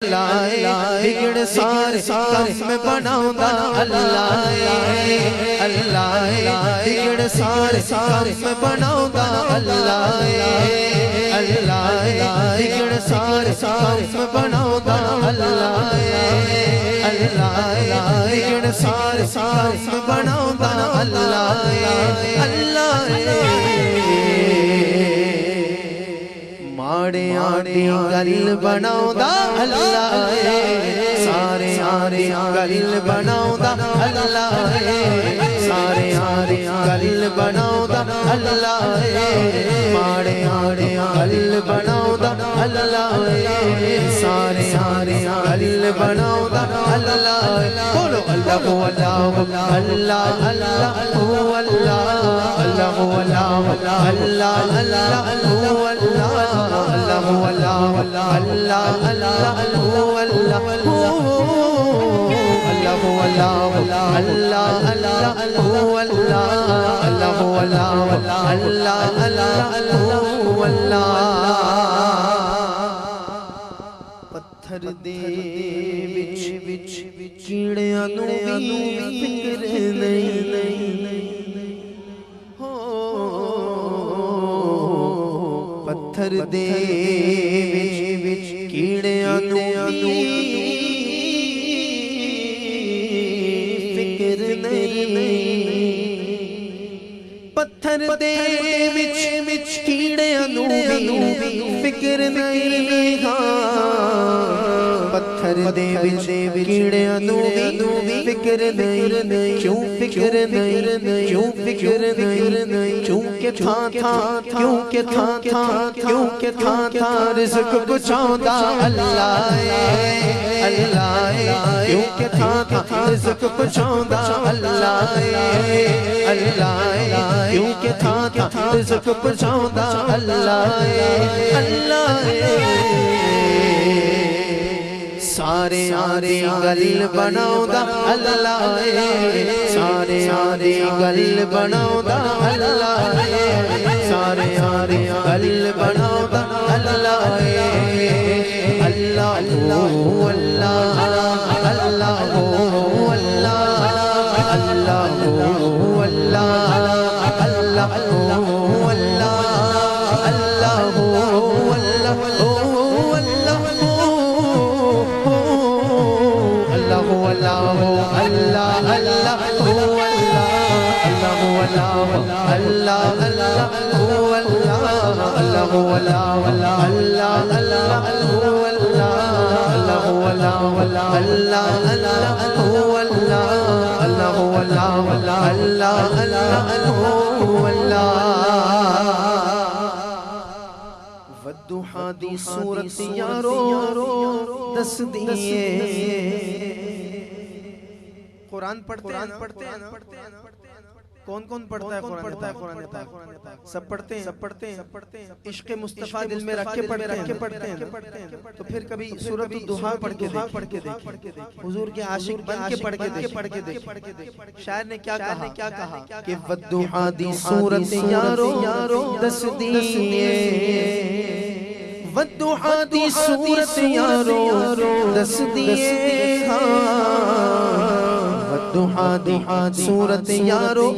بگڑ سارے کم میں بناؤندا اللہ بگڑ سارے کم میں بناؤندا اللہ بگڑ سارے کم میں بناؤندا اللہ بگڑ سارے کم میں بناؤندا اللہ ماڑے آڑے گل بناؤندا اللہ سارے آرے گل بناؤندا اللہ سارے آرے گل بناؤندا اللہ ماڑے آڑے گل بناؤندا اللہ سارے آرے گل بناؤندا اللہ بولو اللہ ہو اللہ اللہ اللہ ہو اللہ اللہ ہو اللہ اللہ اللہ ہو اللہ اللہ هو الله الله الله هو الله الله هو الله الله الله هو الله الله هو الله الله الله هو الله پتھر دے وچ کیڑیاں نوں فکر نہیں پتھر دے وچ کیڑیاں نوں فکر نہیں پتھر دے وچ کیڑیاں نوں فکر نہیں پتھر دے وچ کیڑیاں نوں فکر نہیں کیوں فکر نہیں کیوں فکر نہیں کیونکہ تھا رزق پہنچاؤندا اللہ کیونکہ تھا رزق پہنچاؤندا اللہ کیونکہ تھا رزق پہنچاؤندا اللہ سارے آرے گل بناؤندا اللہ سارے آرے گل بناؤندا اللہ سارے آرے گل بناؤندا اللہ اللہ ہو اللہ اللہ ہو اللہ اللہ ہو اللہ اللہ ہو اللہ اللہ ہو اللہ اللہ اللہ اللہ هو الله هو الله الله الله هو الله الله هو الله الله الله هو الله هو الله الله الله هو الله الله هو الله الله الله هو الله والضحى دی صورت یارو دس دیے قرآن پڑھتے ہیں کون کون پڑھتا ہے قرآن سب پڑھتے ہیں عشق مصطفیٰ دل میں رکھ کے پڑھتے ہیں تو پھر کبھی سورۃ الضحیٰ پڑھ کے دیکھ حضور کے عاشق بن کے پڑھ کے دیکھ شاعر نے کیا کہا کہ والضحیٰ دی صورت یارو دس دیے والضحیٰ دی صورت یارو دس دیے والضحیٰ دی صورت یارو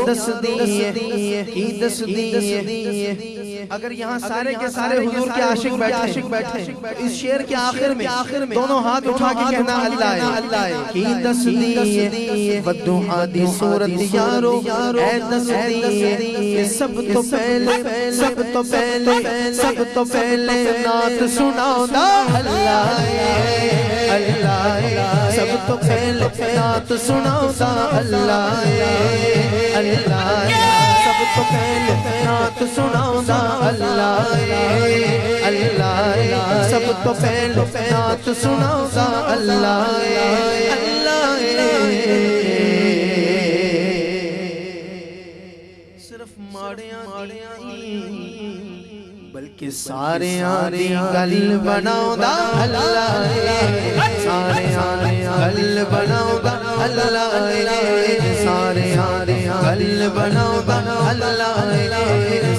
دس دیے کی دس دیے اگر یہاں سارے کے سارے حضور کے عاشق بیٹھے اس شعر کے آخر میں دونوں ہاتھ اٹھا کے کہنا اللہ کی دس دیے والضحیٰ دی صورت یارو اے دس دیے سب تو پہلے نعت سناؤندا اللہ سب تو پہلے نعت سناؤندا اللہ سب تو پہلے نعت سناؤندا اللہ سب تو پہلے نعت سناؤندا اللہ صرف ماڑیاں بلکہ سارے آرے گل بناؤندا اللہ سارے آرے گل بناؤندا اللہ سارے آرے گل بناؤندا اللہ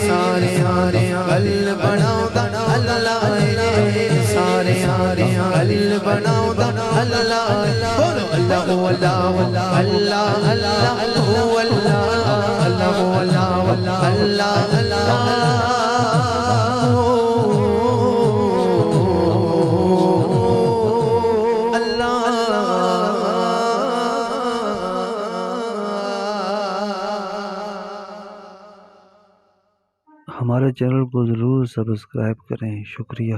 سارے آرے گل بناؤندا اللہ سارے حل بناؤ دا اللہ بولو اللہ اللہ اللہ اللہ اللہ اللہ ہمارے چینل کو ضرور سبسکرائب کریں. شکریہ.